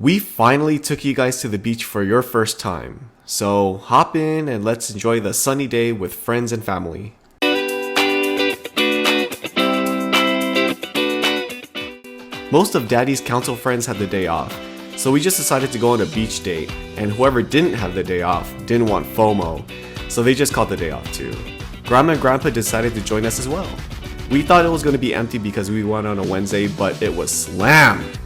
We finally took you guys to the beach for your first time. So hop in and let's enjoy the sunny day with friends and family. Most of Daddy's council friends had the day off, so we just decided to go on a beach date, and whoever didn't have the day off didn't want FOMO, so they just called the day off too. Grandma and Grandpa decided to join us as well. We thought it was going to be empty because we went on a Wednesday, but it was slammed.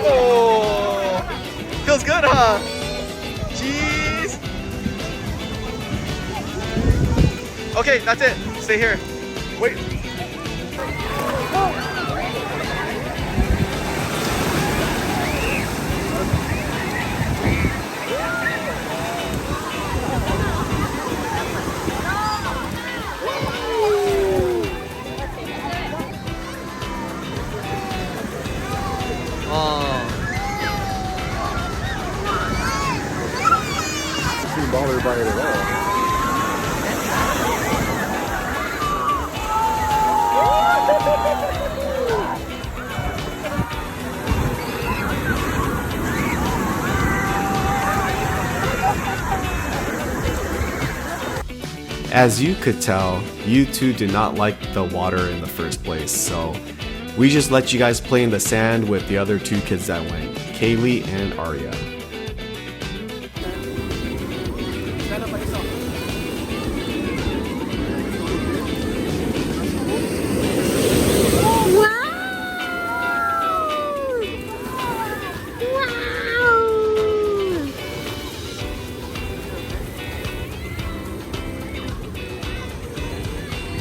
Oh, feels good, huh? Jeez. Okay, that's it. Stay here. Wait. Not bothered by it at all. As you could tell, you two did not like the water in the first place, so we just let you guys play in the sand with the other two kids that went, Kaylee and Arya.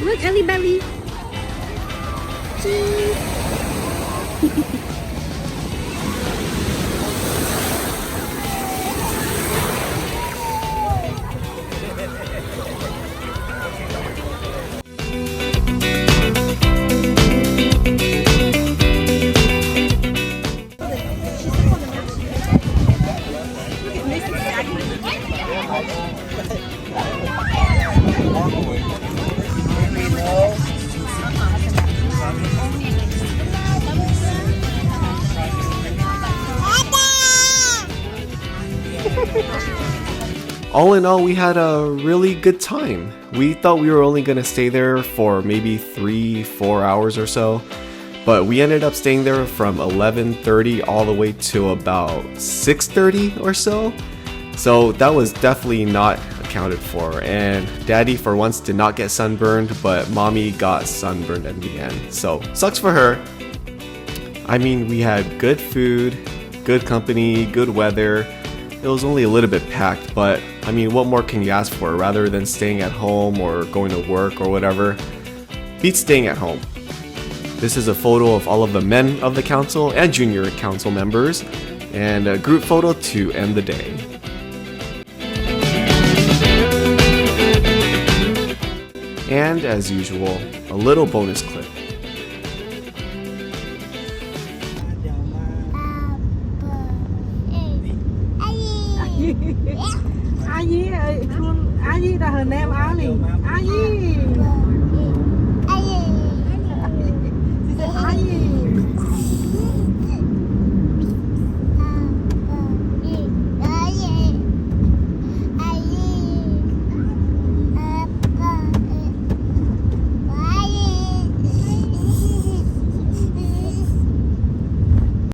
Look, Ellie Belly. Cheese. All in all, we had a really good time. We thought we were only gonna stay there for maybe 3-4 hours or so, but we ended up staying there from 11:30 all the way to about 6:30 or so. So that was definitely not accounted for, and Daddy for once did not get sunburned, but Mommy got sunburned in the end. So sucks for her. I mean, we had good food, good company, good weather. It was only a little bit packed, but I mean, what more can you ask for rather than staying at home or going to work or whatever? Beats staying at home. This is a photo of all of the men of the council and junior council members, and a group photo to end the day. And as usual, a little bonus clip. Ai với ơi, Phương, ai với ta hình em áo này, ai với